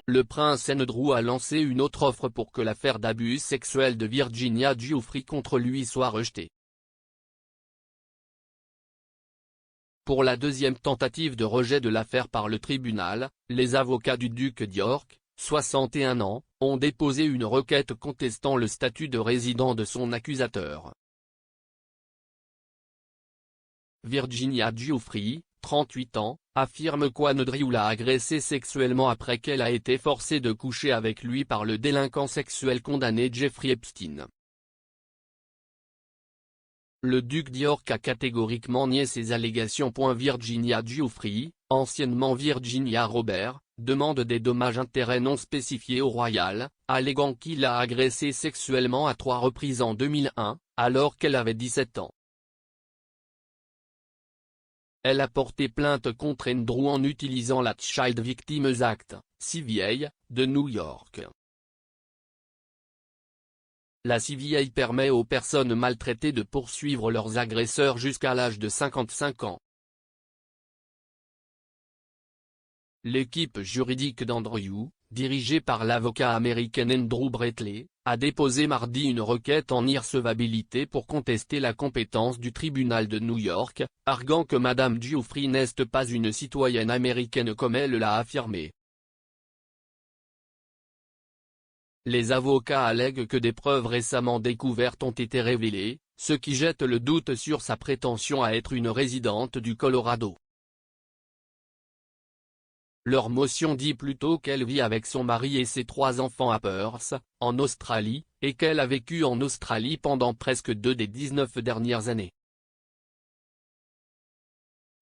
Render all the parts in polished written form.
le prince Andrew a lancé une autre offre pour que l'affaire d'abus sexuel de Virginia Giuffre contre lui soit rejetée. Pour la deuxième tentative de rejet de l'affaire par le tribunal, les avocats du duc d'York, 61 ans, ont déposé une requête contestant le statut de résident de son accusateur. Virginia Giuffre, 38 ans, affirme qu'Andrew l'a agressée sexuellement après qu'elle a été forcée de coucher avec lui par le délinquant sexuel condamné Jeffrey Epstein. Le duc d'York a catégoriquement nié ces allégations. Virginia Giuffre, anciennement Virginia Robert, demande des dommages-intérêts non spécifiés au royal, alléguant qu'il l'a agressée sexuellement à 3 reprises en 2001, alors qu'elle avait 17 ans. Elle a porté plainte contre Andrew en utilisant la Child Victims Act, CVA, de New York. La CVA permet aux personnes maltraitées de poursuivre leurs agresseurs jusqu'à l'âge de 55 ans. L'équipe juridique d'Andrew, dirigée par l'avocat américain Andrew Bretley, a déposé mardi une requête en irrecevabilité pour contester la compétence du tribunal de New York, arguant que Mme Giuffre n'est pas une citoyenne américaine comme elle l'a affirmé. Les avocats allèguent que des preuves récemment découvertes ont été révélées, ce qui jette le doute sur sa prétention à être une résidente du Colorado. Leur motion dit plutôt qu'elle vit avec son mari et ses 3 enfants à Perth, en Australie, et qu'elle a vécu en Australie pendant presque 2 des 19 dernières années.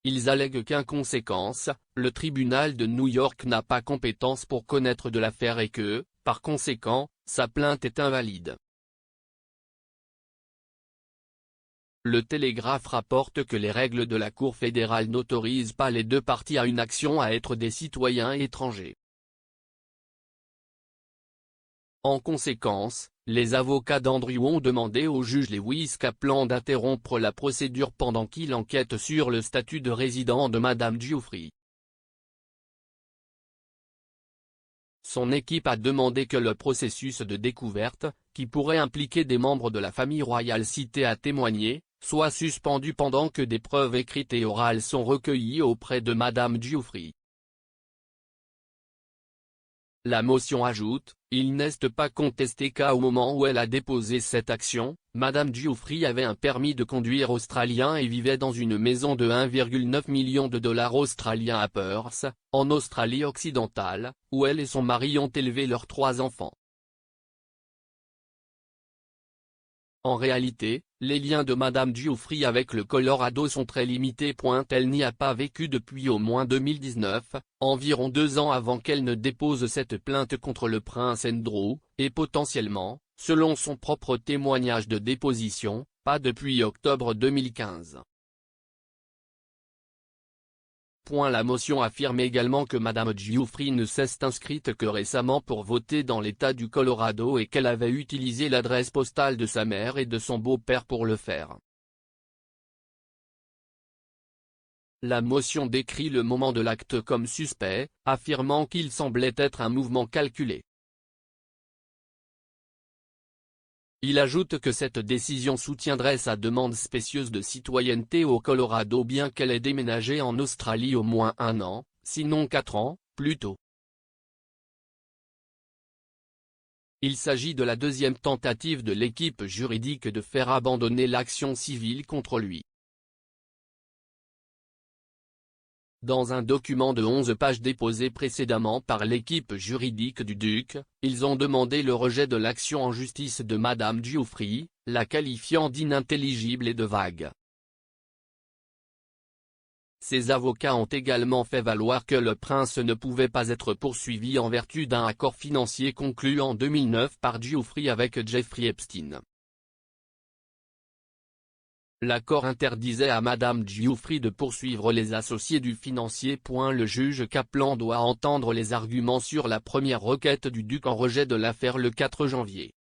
Ils allèguent qu'en conséquence, le tribunal de New York n'a pas compétence pour connaître de l'affaire et que, par conséquent, sa plainte est invalide. Le Télégraphe rapporte que les règles de la Cour fédérale n'autorisent pas les deux parties à une action à être des citoyens étrangers. En conséquence, les avocats d'Andrew ont demandé au juge Lewis Kaplan d'interrompre la procédure pendant qu'il enquête sur le statut de résident de Mme Giuffre. Son équipe a demandé que le processus de découverte, qui pourrait impliquer des membres de la famille royale cités à témoigner, soit suspendu pendant que des preuves écrites et orales sont recueillies auprès de Mme Giuffre. La motion ajoute, il n'est pas contesté qu'au moment où elle a déposé cette action, Mme Giuffre avait un permis de conduire australien et vivait dans une maison de 1,9 million de dollars australiens à Perth, en Australie occidentale, où elle et son mari ont élevé leurs 3 enfants. En réalité, les liens de Mme Giuffre avec le Colorado sont très limités. Elle n'y a pas vécu depuis au moins 2019, environ 2 ans avant qu'elle ne dépose cette plainte contre le prince Andrew, et potentiellement, selon son propre témoignage de déposition, pas depuis octobre 2015. La motion affirme également que Mme Giuffre ne s'est inscrite que récemment pour voter dans l'État du Colorado et qu'elle avait utilisé l'adresse postale de sa mère et de son beau-père pour le faire. La motion décrit le moment de l'acte comme suspect, affirmant qu'il semblait être un mouvement calculé. Il ajoute que cette décision soutiendrait sa demande spécieuse de citoyenneté au Colorado bien qu'elle ait déménagé en Australie au moins 1 an, sinon 4 ans, plus tôt. Il s'agit de la deuxième tentative de l'équipe juridique de faire abandonner l'action civile contre lui. Dans un document de 11 pages déposé précédemment par l'équipe juridique du duc, ils ont demandé le rejet de l'action en justice de Mme Giuffre, la qualifiant d'inintelligible et de vague. Ses avocats ont également fait valoir que le prince ne pouvait pas être poursuivi en vertu d'un accord financier conclu en 2009 par Giuffre avec Jeffrey Epstein. L'accord interdisait à Mme Giuffre de poursuivre les associés du financier. Le juge Kaplan doit entendre les arguments sur la première requête du duc en rejet de l'affaire le 4 janvier.